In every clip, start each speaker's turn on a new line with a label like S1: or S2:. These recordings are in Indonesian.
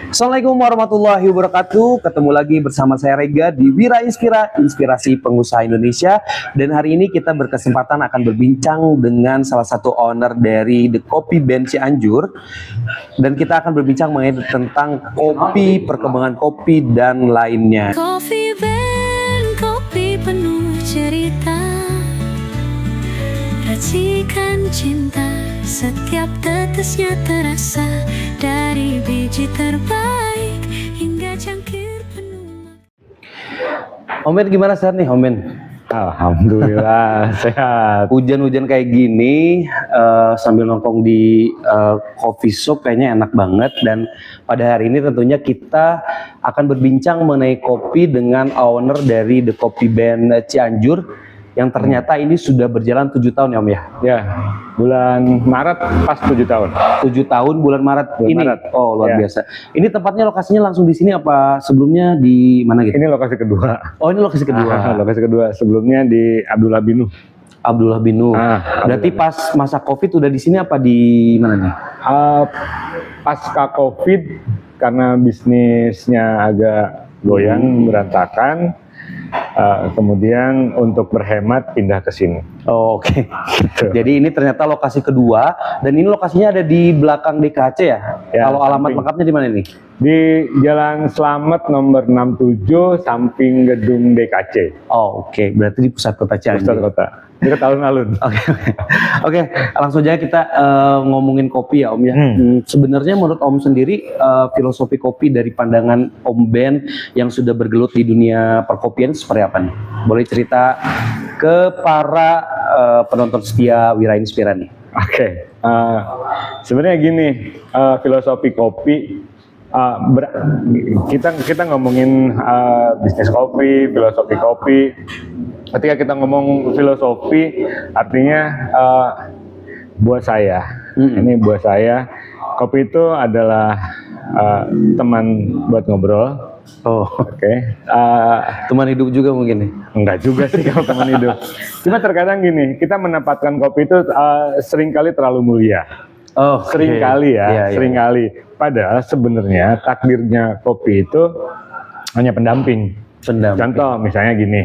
S1: Assalamualaikum warahmatullahi wabarakatuh. Ketemu lagi bersama saya Rega di Wira Inspira, Inspirasi Pengusaha Indonesia. Dan hari ini kita berkesempatan akan berbincang dengan salah satu owner dari The Kopi Band Cianjur. Dan kita akan berbincang mengenai tentang kopi, perkembangan kopi, dan lainnya.
S2: Kopi Band, kopi penuh cerita, racikan cinta, setiap tetesnya terasa, dari biji terbaik hingga cangkir penuh.
S1: Om Ben gimana sehat nih Om Ben?
S3: Alhamdulillah sehat.
S1: Hujan-hujan kayak gini sambil nongkrong di coffee shop kayaknya enak banget. Dan pada hari ini tentunya kita akan berbincang mengenai kopi dengan owner dari The Kopi Band Cianjur yang ternyata ini sudah berjalan 7 tahun ya Om ya?
S3: Ya, bulan Maret pas 7 tahun.
S1: 7 tahun bulan Maret
S3: Bulan
S1: ini?
S3: Maret.
S1: Oh luar
S3: Ya.
S1: biasa. Ini tempatnya lokasinya langsung di sini apa sebelumnya di mana gitu?
S3: Ini lokasi kedua.
S1: Oh ini lokasi kedua.
S3: Lokasi kedua. Sebelumnya di Abdullah Binu.
S1: Abdullah Binu. Berarti
S3: Abdullah.
S1: pas masa Covid udah di sini apa di mana nih?
S3: Pasca Covid, karena bisnisnya agak goyang, berantakan. Kemudian untuk berhemat pindah ke sini.
S1: Oh, oke.
S3: Gitu.
S1: Jadi ini ternyata lokasi kedua dan ini lokasinya ada di belakang DKC ya?
S3: Ya,
S1: Kalau alamat
S3: samping.
S1: lengkapnya di mana nih?
S3: Di Jalan Slamet nomor 67 samping gedung DKC.
S1: Oh, oke. Berarti di pusat kota
S3: Pusat
S1: Cianjur.
S3: kota. Dekat alun-alun.
S1: Oke, oke. Langsung aja kita ngomongin kopi ya Om ya. Sebenarnya menurut Om sendiri filosofi kopi dari pandangan Om Ben yang sudah bergelut di dunia perkopian seperti apa nih? Boleh cerita ke para penonton setia Wira Inspira nih.
S3: Oke, sebenarnya gini, filosofi kopi, kita ngomongin bisnis kopi, filosofi kopi. Ketika kita ngomong filosofi, artinya buat saya, ini buat saya, kopi itu adalah teman buat ngobrol.
S1: Oh,
S3: Oke.
S1: teman hidup juga mungkin nih.
S3: Enggak juga sih kalau teman hidup. Cuma terkadang gini, kita menempatkan kopi itu seringkali terlalu mulia.
S1: Oh, oke.
S3: Seringkali ya,
S1: Iya, iya.
S3: seringkali. Padahal sebenarnya takdirnya kopi itu hanya pendamping.
S1: Pendamping.
S3: Contoh misalnya gini,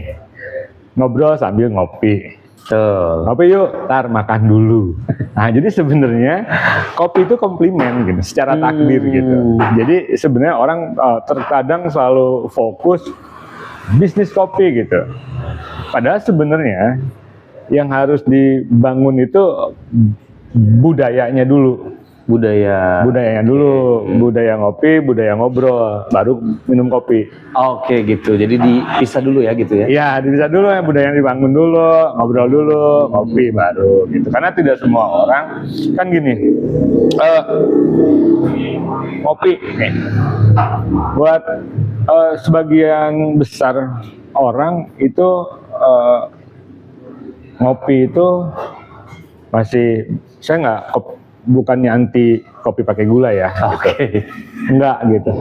S3: ngobrol sambil ngopi.
S1: Betul.
S3: Ngopi yuk, ntar makan dulu. Nah, jadi sebenarnya kopi itu komplimen gitu, secara takdir gitu. Jadi sebenarnya orang terkadang selalu fokus bisnis kopi gitu. Padahal sebenarnya yang harus dibangun itu budayanya dulu. Budayanya dulu, budaya ngopi, budaya ngobrol, baru minum kopi.
S1: Oke gitu. Jadi dipisah dulu ya gitu ya.
S3: Ya, bisa dulu ya, budaya yang dibangun dulu, ngobrol dulu, ngopi baru gitu. Karena tidak semua orang kan gini, ngopi nih, buat sebagian besar orang itu ngopi itu masih, saya nggak, bukannya anti kopi pakai gula ya,
S1: Oke.
S3: gitu. Enggak gitu.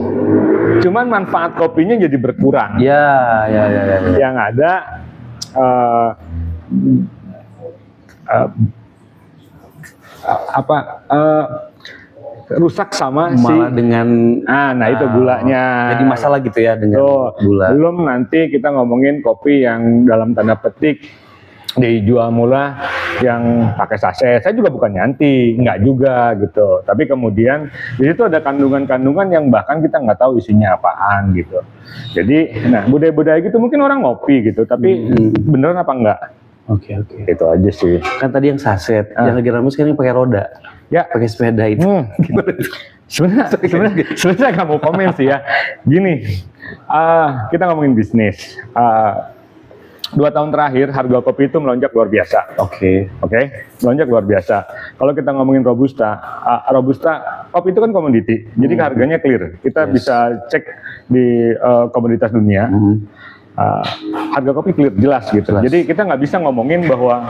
S3: Cuman manfaat kopinya jadi berkurang.
S1: Ya.
S3: Yang ada rusak sama
S1: Malah dengan
S3: nah itu gulanya.
S1: jadi masalah gitu ya dengan
S3: Tuh,
S1: gula.
S3: belum nanti kita ngomongin kopi yang dalam tanda petik dijual murah yang pakai saset. Saya juga bukan anti, enggak juga gitu. Tapi kemudian di situ ada kandungan-kandungan yang bahkan kita nggak tahu isinya apaan gitu. Jadi, nah budaya-budaya gitu mungkin orang ngopi gitu, tapi beneran apa enggak?
S1: Oke.
S3: Itu aja sih.
S1: Kan tadi yang saset, yang lagi rame sekarang yang pakai roda,
S3: Ya,
S1: pakai sepeda itu.
S3: sebenarnya saya nggak mau komen sih ya. Gini, kita ngomongin bisnis. 2 tahun terakhir harga kopi itu melonjak luar biasa.
S1: Oke.
S3: Melonjak luar biasa. Kalau kita ngomongin robusta, kopi itu kan komoditi, jadi harganya clear. Kita bisa cek di komoditas dunia. Harga kopi clear, jelas gitu. Jadi kita nggak bisa ngomongin bahwa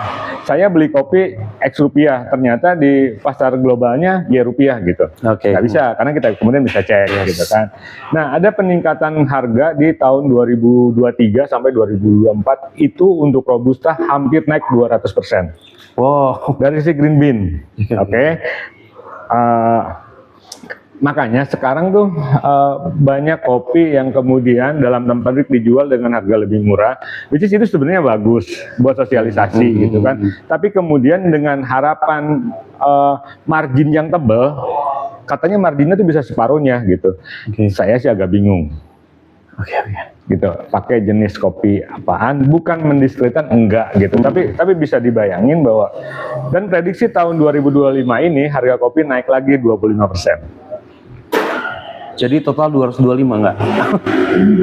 S3: saya beli kopi X rupiah, ternyata di pasar globalnya Y rupiah gitu.
S1: Oke.
S3: Nggak bisa, karena kita kemudian bisa cek gitu kan. Nah, ada peningkatan harga di tahun 2023 sampai 2024 itu untuk robusta hampir naik 200%.
S1: Wow.
S3: Dari si green bean. Oke. Makanya sekarang tuh banyak kopi yang kemudian dalam tanda petik dijual dengan harga lebih murah, which is itu sebenarnya bagus buat sosialisasi gitu kan. Tapi kemudian dengan harapan margin yang tebal, katanya marginnya tuh bisa separuhnya gitu. Saya sih agak bingung.
S1: Oke.
S3: Gitu, pakai jenis kopi apaan, bukan mendiskreditkan, enggak gitu, tapi bisa dibayangin bahwa, dan prediksi tahun 2025 ini harga kopi naik lagi 25%.
S1: Jadi total 225 enggak?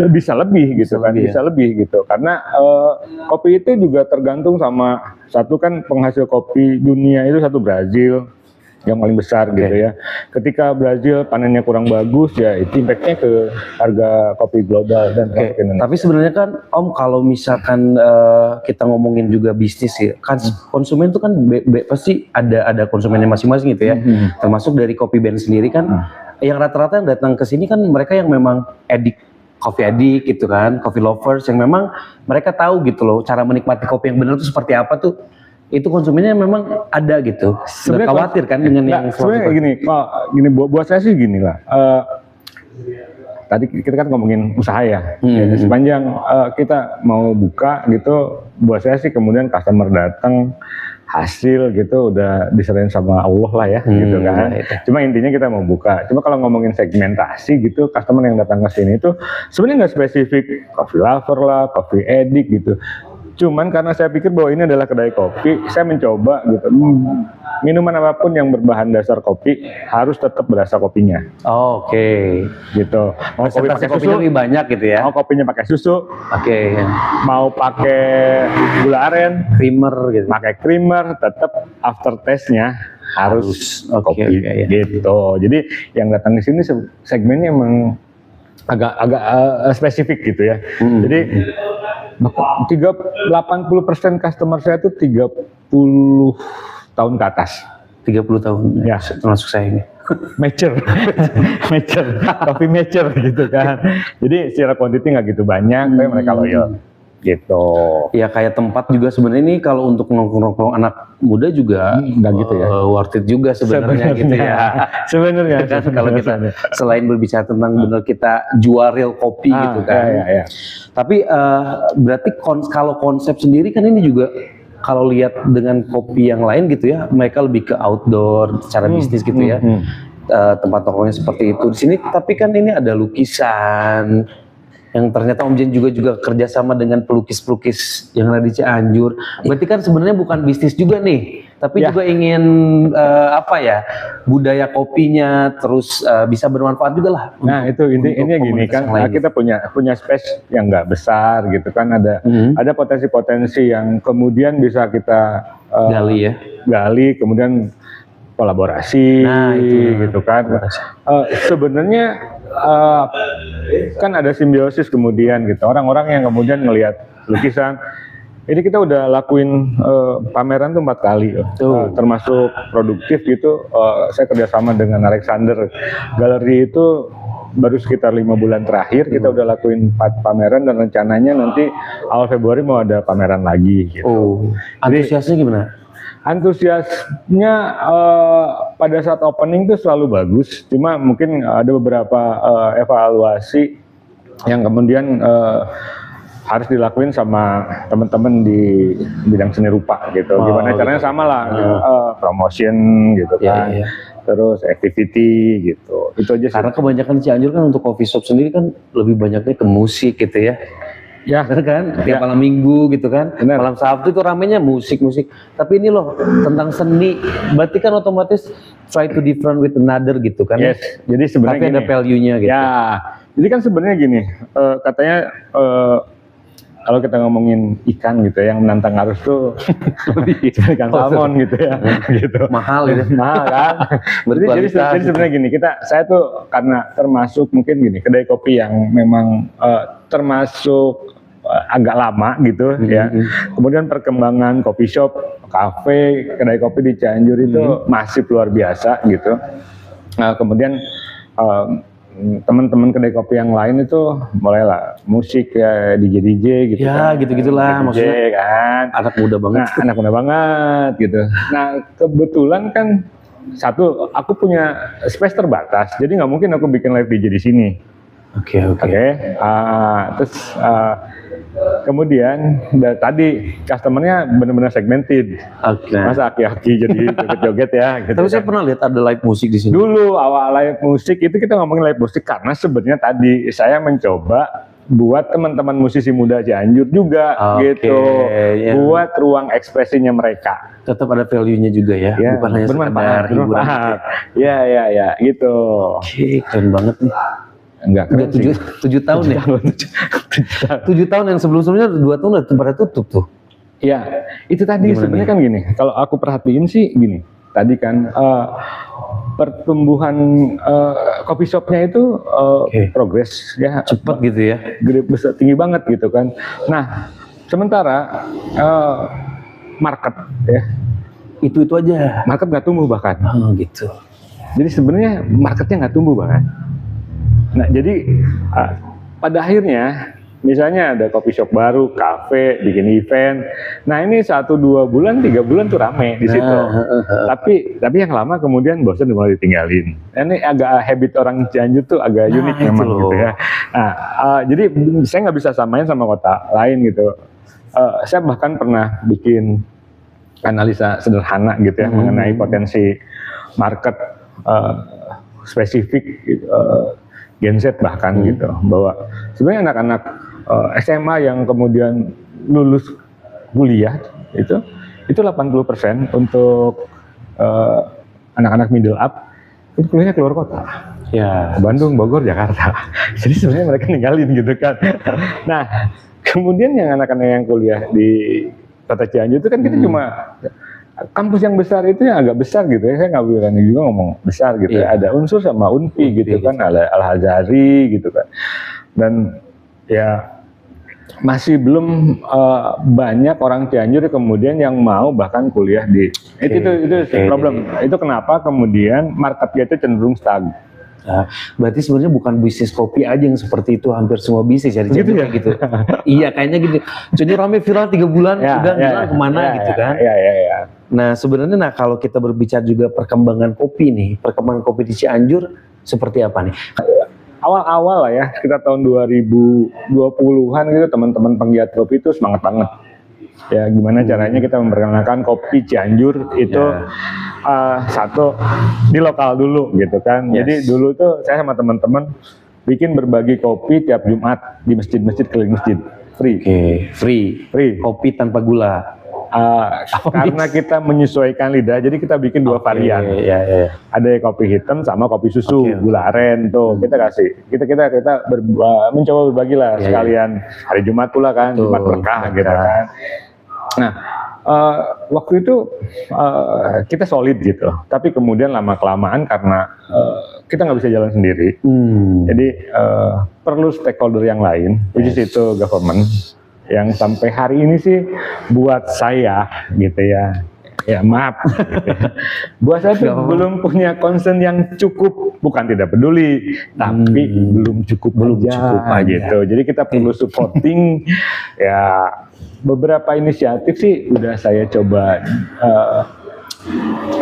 S3: Bisa lebih gitu kan, bisa lebih gitu, karena kopi itu juga tergantung sama satu kan penghasil kopi dunia itu satu Brazil yang paling besar gitu ya. Ketika Brazil panennya kurang bagus ya itu impactnya ke harga kopi global dan kopi Indonesia.
S1: Tapi sebenarnya kan Om kalau misalkan kita ngomongin juga bisnis ya, kan konsumen itu kan pasti ada konsumennya masing-masing gitu ya. Termasuk dari kopi band sendiri kan, yang rata-rata yang datang ke sini kan mereka yang memang coffee addict gitu kan, coffee lovers yang memang mereka tahu gitu loh cara menikmati kopi yang benar itu seperti apa tuh. Itu konsumennya memang ada gitu. Sebenarnya khawatir kan dengan yang
S3: sebenarnya gini, buat saya sih gini lah. Tadi kita kan ngomongin usaha ya. Sepanjang kita mau buka gitu, buat saya sih kemudian customer datang, hasil gitu udah diserahin sama Allah lah ya, gitu kan. Cuma intinya kita mau buka. Cuma kalau ngomongin segmentasi gitu, customer yang datang ke sini itu sebenarnya nggak spesifik coffee lover lah, coffee addict gitu. Cuman karena saya pikir bahwa ini adalah kedai kopi, saya mencoba gitu. Minuman apapun yang berbahan dasar kopi harus tetap berasa kopinya.
S1: Oke.
S3: Gitu. Mau kopi pakai susu
S1: lebih banyak gitu ya.
S3: Mau kopinya pakai susu.
S1: Oke.
S3: Mau pakai gula aren,
S1: creamer gitu.
S3: Pakai creamer, tetap aftertaste-nya harus kopi gitu. Jadi yang datang di sini segmennya emang agak spesifik gitu ya. Jadi 80% customer saya itu 30 tahun ke atas.
S1: 30 tahun ya, termasuk saya ini.
S3: Mature, coffee mature gitu kan. Jadi secara quantity nggak gitu banyak, tapi mereka loyal. Gitu.
S1: Ya kayak tempat juga sebenarnya ini kalau untuk nongkrong-nongkrong anak muda juga
S3: nggak gitu ya.
S1: Worth it juga sebenarnya gitu ya.
S3: Sebenarnya
S1: kan kalau kita selain berbicara tentang benar kita jual real kopi gitu kan.
S3: Ya.
S1: Tapi berarti kalau konsep sendiri kan ini juga kalau lihat dengan kopi yang lain gitu ya, mereka lebih ke outdoor secara bisnis gitu ya. Tempat nongkrongnya seperti itu di sini, tapi kan ini ada lukisan yang ternyata Om Jen juga kerjasama dengan pelukis-pelukis yang ada di Cianjur. Berarti kan sebenarnya bukan bisnis juga nih, tapi juga ingin budaya kopinya terus bisa bermanfaat juga lah.
S3: Nah itu intinya gini kan, kita punya space yang nggak besar gitu kan, ada potensi-potensi yang kemudian bisa kita gali, kemudian kolaborasi, gitu kan. Sebenarnya kan ada simbiosis kemudian gitu. Orang-orang yang kemudian ngelihat lukisan. Ini kita udah lakuin pameran tuh 4 kali, termasuk produktif gitu. Saya kerjasama dengan Alexander Gallery itu baru sekitar 5 bulan terakhir kita udah lakuin 4 pameran dan rencananya nanti awal Februari mau ada pameran lagi. Gitu.
S1: Antusiasnya gimana?
S3: Antusiasnya pada saat opening itu selalu bagus, cuma mungkin ada beberapa evaluasi yang kemudian harus dilakuin sama teman-teman di bidang seni rupa gitu. Gimana caranya sama lah, promotion gitu kan, terus activity gitu. Itu aja sih.
S1: Karena kebanyakan di Cianjur kan untuk coffee shop sendiri kan lebih banyaknya ke musik gitu ya. Ya kan, tiap malam minggu gitu kan, malam Sabtu itu ramenya musik. Tapi ini loh tentang seni, berarti kan otomatis try to different with another gitu kan?
S3: Yes. Jadi sebenarnya
S1: tapi ada value-nya gitu.
S3: Ya, jadi kan sebenarnya gini, katanya kalau kita ngomongin ikan gitu ya, yang menantang arus tuh ikan salmon gitu ya, gitu.
S1: Mahal gitu.
S3: Mahal kan. jadi sebenarnya gini, saya tuh karena termasuk mungkin gini, kedai kopi yang memang termasuk agak lama gitu ya. Kemudian perkembangan coffee shop, kafe, kedai kopi di Cianjur itu masih luar biasa gitu. Nah, kemudian teman-teman kedai kopi yang lain itu mulailah musik ya, DJ gitu
S1: ya,
S3: kan.
S1: Gitu-gitulah maksudnya
S3: kan.
S1: Anak muda banget.
S3: Nah, anak muda banget gitu. Nah, kebetulan kan satu aku punya space terbatas, jadi nggak mungkin aku bikin live DJ di sini.
S1: Oke.
S3: Terus kemudian tadi customernya benar-benar segmented.
S1: Oke.
S3: Masa aki-aki jadi joget-joget ya gitu.
S1: Tapi saya
S3: kan.
S1: pernah lihat ada live musik di sini.
S3: Dulu awal live musik itu kita ngomongin live musik karena sebenarnya tadi saya mencoba buat teman-teman musisi muda Cianjur juga
S1: Oke,
S3: gitu.
S1: ya.
S3: Buat ruang ekspresinya mereka.
S1: Tetap ada value-nya juga ya,
S3: Ya,
S1: bukan hanya sekedar hiburan.
S3: bermanfaat. Ya, gitu.
S1: Oke, keren banget nih.
S3: Enggak
S1: Udah
S3: keren sih.
S1: 7 tahun ya? 7 tahun yang sebelum-sebelumnya 2 tahun udah pada tutup tuh.
S3: Ya, itu tadi
S1: Gimana
S3: sebenarnya
S1: nih?
S3: kan gini. Kalau aku perhatiin sih gini. Tadi kan pertumbuhan coffee shopnya itu
S1: Oke.
S3: progres ya,
S1: Cepet gitu ya.
S3: gede besar tinggi banget gitu kan. Nah, sementara market ya,
S1: Itu aja.
S3: market nggak tumbuh bahkan.
S1: Oh gitu.
S3: Jadi sebenarnya marketnya nggak tumbuh bahkan. Nah, jadi pada akhirnya misalnya ada coffee shop baru, kafe, bikin event. Nah, ini 1-2 bulan, 3 bulan tuh rame di situ. Tapi yang lama kemudian bosan mulai ditinggalin. Nah, ini agak habit orang Cianjur tuh agak
S1: Nah,
S3: unik
S1: itu
S3: memang
S1: loh.
S3: gitu ya. Nah, jadi saya nggak bisa samain sama kota lain gitu. Saya bahkan pernah bikin analisa sederhana gitu ya mengenai potensi market spesifik Gen Z bahkan gitu, bahwa sebenarnya anak-anak SMA yang kemudian lulus kuliah itu 80% untuk anak-anak middle up itu kuliahnya keluar kota,
S1: Ya.
S3: Bandung, Bogor, Jakarta. Jadi sebenarnya mereka ninggalin gitu kan. Nah, kemudian yang anak-anak yang kuliah di Kota Cianjur itu kan kita cuma kampus yang besar itu yang agak besar gitu ya, saya nggak berani juga ngomong besar gitu ya.
S1: Iya.
S3: Ada Unsur sama Unpi gitu kan, ada Al-Azhari gitu kan, dan ya masih belum banyak orang Cianjur kemudian yang mau bahkan kuliah di itu problem. Itu kenapa kemudian marketnya itu cenderung stagnan.
S1: Nah, berarti sebenarnya bukan bisnis kopi aja yang seperti itu, hampir semua bisnis ya
S3: Gitu ya?
S1: kayak gitu. Iya, kayaknya gitu. Jadi rame viral 3 bulan, udah hilang kemana gitu kan.
S3: Ya.
S1: Nah, sebenarnya kalau kita berbicara juga perkembangan kopi nih, perkembangan kopi di Cianjur seperti apa nih?
S3: Awal-awal lah ya, kita tahun 2020-an gitu, teman-teman penggiat kopi itu semangat banget. Ya, gimana caranya kita memperkenalkan kopi Cianjur itu satu di lokal dulu gitu kan.
S1: Yes.
S3: Jadi dulu tuh saya sama teman-teman bikin berbagi kopi tiap Jumat di masjid-masjid keliling masjid, free.
S1: Oke, free. Kopi tanpa gula.
S3: Karena kita menyesuaikan lidah, jadi kita bikin 2 varian.
S1: Ya.
S3: Ada kopi hitam sama kopi susu,
S1: Oke.
S3: gula aren tuh kita kasih. Kita mencoba berbagi lah sekalian hari Jumat pula kan,
S1: Betul.
S3: Jumat berkah gitu kan. Nah, waktu itu kita solid gitu, tapi kemudian lama kelamaan karena kita nggak bisa jalan sendiri, jadi perlu stakeholder yang lain, which is itu government, yang sampai hari ini sih buat saya gitu ya maaf, gitu ya. Buat saya tuh belum punya concern yang cukup, bukan tidak peduli, tapi belum cukup aja. Gitu. Jadi kita perlu supporting ya. Beberapa inisiatif sih udah saya coba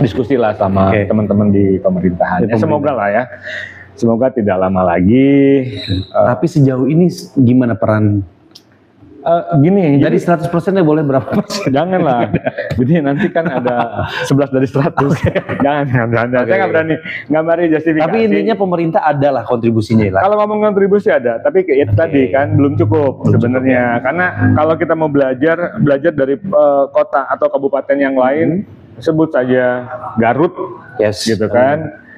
S3: diskusi lah sama teman-teman di pemerintahan. Ya, semoga lah ya, semoga tidak lama lagi.
S1: Tapi sejauh ini gimana peran?
S3: Gini,
S1: Dari 100%-nya boleh berapa persen?
S3: Janganlah. Jadi nanti kan ada 11 dari 100. Jangan. Saya nggak berani gambarin justifikasi.
S1: Tapi intinya pemerintah adalah kontribusinya lah.
S3: Kalau ngomong kontribusi ada, tapi kayak itu tadi kan belum cukup sebenarnya. Karena kalau kita mau belajar dari kota atau kabupaten yang lain, sebut saja Garut, gitu kan.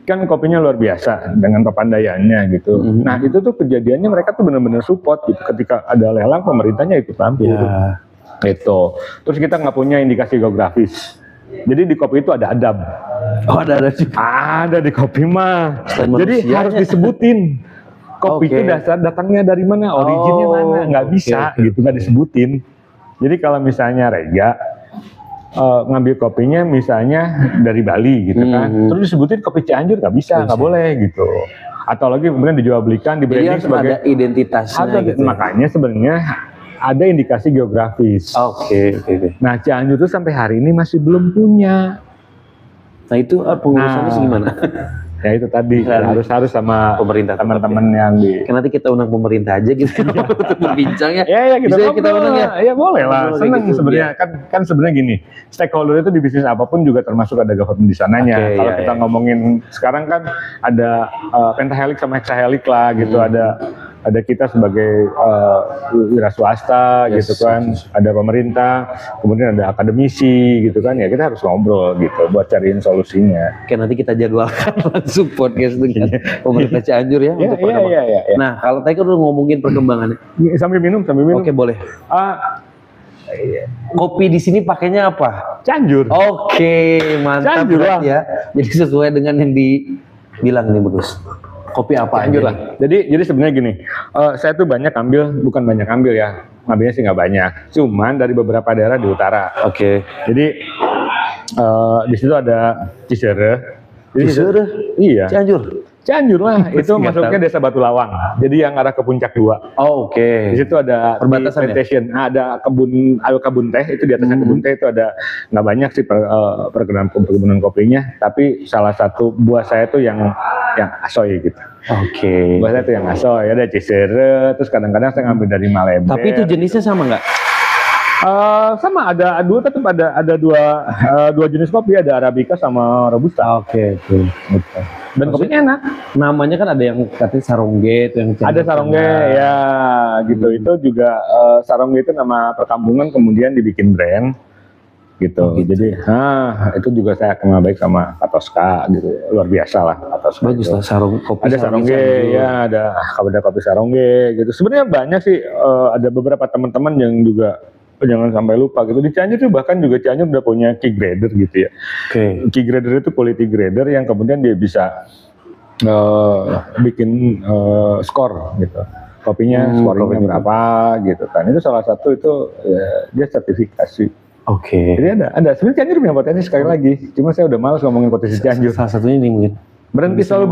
S3: Kan kopinya luar biasa dengan kepandaiannya gitu. Nah itu tuh kejadiannya mereka tuh benar-benar support gitu. Ketika ada lelang pemerintahnya ikut campur. Gitu. Terus kita nggak punya indikasi geografis. Jadi di kopi itu ada adab.
S1: Oh ada juga.
S3: Ada di kopi mah. Jadi
S1: manusianya.
S3: harus disebutin. Kopi itu datangnya dari mana, originnya mana, nggak bisa gitu, nggak disebutin. Jadi kalau misalnya Rega ngambil kopinya misalnya dari Bali gitu kan, terus disebutin kopi Cianjur nggak bisa, nggak boleh gitu. Atau lagi kemudian dijual belikan, di branding sebagai
S1: ada identitasnya.
S3: ada,
S1: gitu.
S3: makanya sebenarnya ada indikasi geografis.
S1: Oke.
S3: Nah Cianjur itu sampai hari ini masih belum punya.
S1: Nah itu pengurusannya
S3: Nah,
S1: gimana?
S3: Ya itu tadi harus sama
S1: Pemerintah
S3: teman-teman yang di.
S1: Kan nanti kita undang pemerintah aja gitu untuk berbincang ya.
S3: Ya kita
S1: Bisa kita
S3: ngobrol.
S1: undang ya?
S3: Ya boleh lah.
S1: Ngobrol kayak
S3: Seneng
S1: gitu,
S3: sebenarnya kan sebenarnya gini. Stakeholder itu di bisnis apapun juga termasuk ada government di sananya.
S1: Oke,
S3: Kalau
S1: iya,
S3: kita
S1: iya.
S3: ngomongin sekarang kan ada pentahelix sama hexahelix lah gitu. Ada kita sebagai wira swasta
S1: Yes,
S3: gitu kan.
S1: yes,
S3: Ada pemerintah, kemudian ada akademisi gitu kan. Ya kita harus ngobrol gitu buat cariin solusinya.
S1: Oke, nanti kita jadwalkan langsung podcast dengan pemerintah Cianjur ya untuk perkembangan.
S3: Iya.
S1: Nah, kalau tadi kan udah ngomongin perkembangannya.
S3: Sambil minum.
S1: Oke, boleh.
S3: Ah,
S1: Kopi di sini pakainya apa?
S3: Cianjur.
S1: Oke, mantap
S3: Cianjur lah.
S1: berarti ya. Jadi sesuai dengan yang dibilang nih bagus. Kopi apa
S3: Cianjur
S1: aja
S3: lah. Jadi sebenarnya gini, saya tuh bukan banyak ambil ya, ngambilnya sih nggak banyak. Cuman dari beberapa daerah di utara.
S1: nih? Oke.
S3: Jadi di situ ada Cisere. Jadi
S1: Cisere?
S3: Iya.
S1: Cianjur.
S3: Lah. Itu
S1: Nggak
S3: masuknya
S1: tahu.
S3: Desa Batu Lawang. Jadi yang arah ke Puncak 2.
S1: Oh, oke.
S3: Di situ ada
S1: Perbatasan ya?
S3: plantation. Ada kebun teh. Itu di atasnya kebun teh itu ada nggak banyak sih perkebunan kopinya. Tapi salah satu buah saya tuh yang asoy gitu.
S1: Oke.
S3: Buah saya tuh yang asoy. Ada Cisere. Terus kadang-kadang saya ngambil dari Malembe.
S1: Tapi itu jenisnya sama nggak?
S3: Sama ada dua jenis kopi, ada Arabica sama Robusta.
S1: Oke.
S3: Gitu. Dan kopinya enak.
S1: Namanya kan ada yang katanya Sarongge, itu yang
S3: Ada Sarongge ya gitu. Itu juga Sarongge itu nama perkampungan kemudian dibikin brand gitu.
S1: Oh, gitu.
S3: Jadi itu juga saya kenal baik sama Katoska gitu. Luar biasa lah Katoska.
S1: Bagus
S3: itu.
S1: lah kopi
S3: Ada Sarongge
S1: Cianjur.
S3: ya, ada kopi Sarongge gitu. Sebenarnya banyak sih, ada beberapa teman-teman yang juga jangan sampai lupa gitu. Di Cianjur tuh bahkan juga Cianjur udah punya key grader gitu ya.
S1: Oke.
S3: Key grader itu quality grader yang kemudian dia bisa bikin skor gitu. Kopinya scoringnya
S1: kopinya.
S3: berapa gitu kan. Itu salah satu itu ya, dia sertifikasi.
S1: Oke.
S3: Jadi ada. Sebenarnya Cianjur punya potensi sekali lagi. Cuma saya udah malas ngomongin potensi Cianjur.
S1: Salah satunya ini mungkin.
S3: Selalu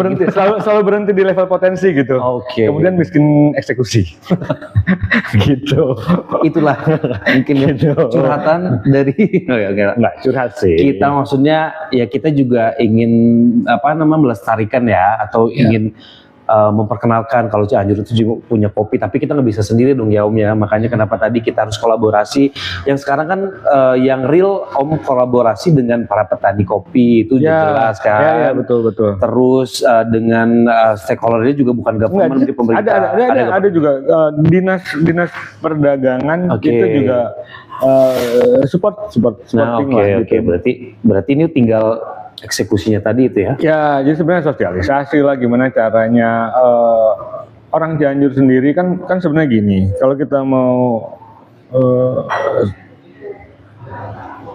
S3: berhenti di level potensi gitu.
S1: Oke.
S3: Kemudian miskin eksekusi. Gitu.
S1: Itulah mungkin ya,
S3: Gitu.
S1: curhatan dari
S3: Nggak curhat sih.
S1: kita, maksudnya ya kita juga ingin melestarikan ya, atau ingin memperkenalkan kalau Cianjur itu juga punya kopi, tapi kita nggak bisa sendiri dong ya Om ya. Makanya kenapa tadi kita harus kolaborasi. Yang sekarang kan yang real Om kolaborasi dengan para petani kopi itu jelas kan.
S3: Ya, betul.
S1: Terus dengan stakeholdernya juga bukan government, tapi pemerintah.
S3: Ada juga dinas perdagangan
S1: Oke.
S3: itu juga supporting
S1: Nah,
S3: lah
S1: oke.
S3: gitu.
S1: Berarti ini tinggal eksekusinya tadi itu ya.
S3: Ya, jadi sebenarnya sosialisasi lah gimana caranya orang Cianjur sendiri kan sebenarnya gini. Kalau kita mau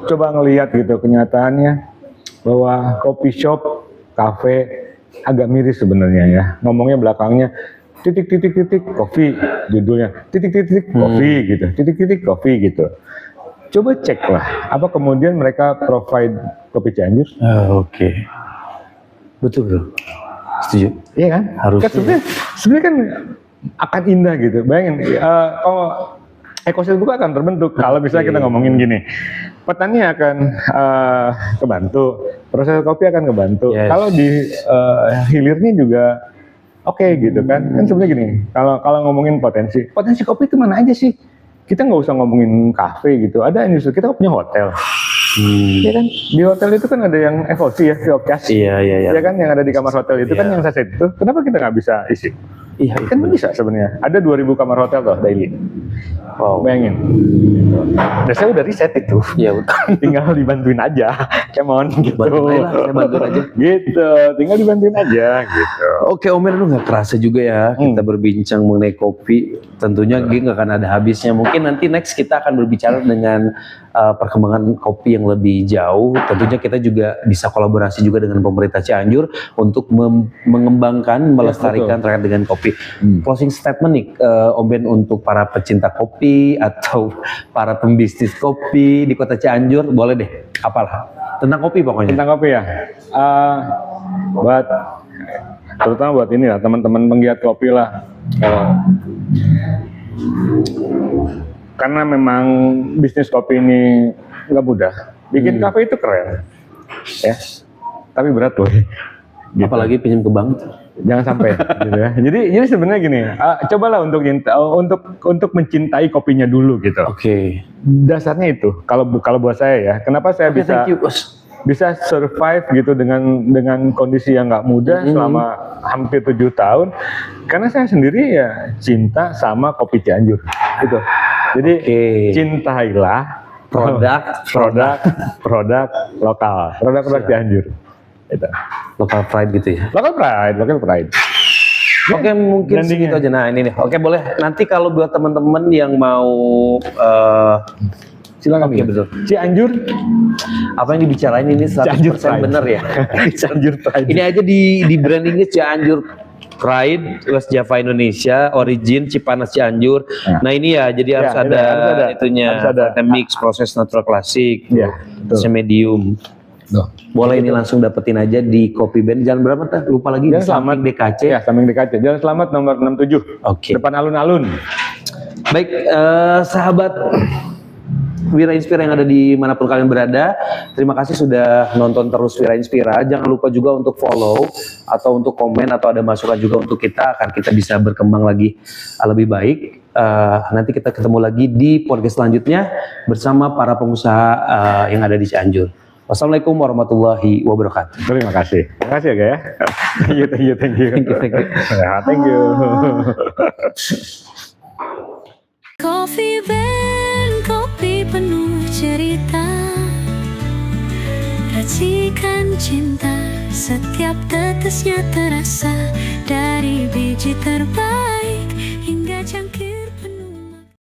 S3: coba ngelihat gitu kenyataannya bahwa coffee shop, cafe agak miris sebenarnya ya. Ngomongnya belakangnya titik kopi judulnya, titik kopi gitu, titik kopi gitu. Coba cek lah, apa kemudian mereka provide kopi Cianjur?
S1: Oke. Betul. Setuju.
S3: Iya kan?
S1: Harusnya.
S3: Kan sebenarnya kan akan indah gitu. Bayangin, kalau ekosistem itu akan terbentuk. Kalau misalnya kita ngomongin gini, petani akan kebantu, proses kopi akan kebantu.
S1: Yes.
S3: Kalau di hilirnya juga oke gitu kan. Kan sebenarnya gini, kalau ngomongin potensi kopi itu mana aja sih? Kita nggak usah ngomongin kafe gitu. Ada industri, kita punya hotel. Iya kan? Di hotel itu kan ada yang FOC ya, free of charge.
S1: Iya.
S3: Ya kan, yang ada di kamar hotel itu kan
S1: Iya.
S3: yang saset itu. Kenapa kita nggak bisa isi?
S1: Iya.
S3: Kan bisa sebenarnya. Ada 2000 kamar hotel loh daily.
S1: Wow.
S3: Bayangin. Dan saya udah riset itu.
S1: Iya betul.
S3: Tinggal dibantuin aja. Come on gitu.
S1: Bantuin aja lah, saya bantuin aja.
S3: Gitu. Tinggal dibantuin aja gitu.
S1: Oke Om Mer, nggak kerasa juga ya kita berbincang mengenai kopi. Tentunya nggak akan ada habisnya. Mungkin nanti next kita akan berbicara dengan perkembangan kopi yang lebih jauh. Tentunya kita juga bisa kolaborasi juga dengan pemerintah Cianjur untuk mengembangkan, melestarikan terkait dengan kopi. Closing statement nih Om Ben untuk para pecinta kopi atau para pembisnis kopi di kota Cianjur, boleh deh, apalah tentang kopi pokoknya.
S3: Tentang kopi ya. Terutama buat ini lah, teman-teman penggiat kopi lah. Karena memang bisnis kopi ini nggak mudah. Bikin kafe itu keren, ya. tapi berat loh. Gitu.
S1: Apalagi pinjam ke bank.
S3: Jangan sampai gitu ya. Jadi sebenarnya gini, cobalah untuk mencintai kopinya dulu gitu.
S1: Oke.
S3: Dasarnya itu. Kalau buat saya ya, kenapa saya
S1: Oke, thank you, Bos.
S3: bisa survive gitu dengan kondisi yang nggak mudah selama hampir 7 tahun, karena saya sendiri ya cinta sama kopi Cianjur gitu. Jadi cintailah produk lokal, produk Cianjur. Itu.
S1: Local pride gitu ya.
S3: Local pride.
S1: Oke, mungkin segitu aja. Nah, ini nih. Oke, boleh. Nanti kalau buat teman-teman yang mau
S3: silakan.
S1: Oke, betul.
S3: Cianjur.
S1: Apa yang dibicarain ini 100% bener ya?
S3: Cianjur Pride.
S1: Ini aja di brandingnya Cianjur Pride, West Java Indonesia, Origin Cipanas Cianjur. Nah ini ya, jadi harus ada itunya,
S3: harus ada
S1: mix, proses natural klasik, medium. Boleh ini langsung dapetin aja di Kopi Band. Jalan berapa tuh? Lupa lagi.
S3: Jalan Selamat
S1: DKC.
S3: Ya, samping DKC. Jalan Selamat nomor 67.
S1: Oke.
S3: Depan alun-alun.
S1: Baik, sahabat Wira Inspira yang ada di manapun kalian berada, terima kasih sudah nonton terus Wira Inspira. Jangan lupa juga untuk follow atau untuk komen atau ada masukan juga untuk kita, akan kita bisa berkembang lagi lebih baik. Nanti kita ketemu lagi di podcast selanjutnya bersama para pengusaha yang ada di Cianjur. Wassalamualaikum warahmatullahi wabarakatuh.
S3: Terima kasih. Terima kasih ya, Gaya. Thank you. Thank you.
S2: Coffee Bean, kopi penuh cerita, racikan cinta, setiap tetesnya terasa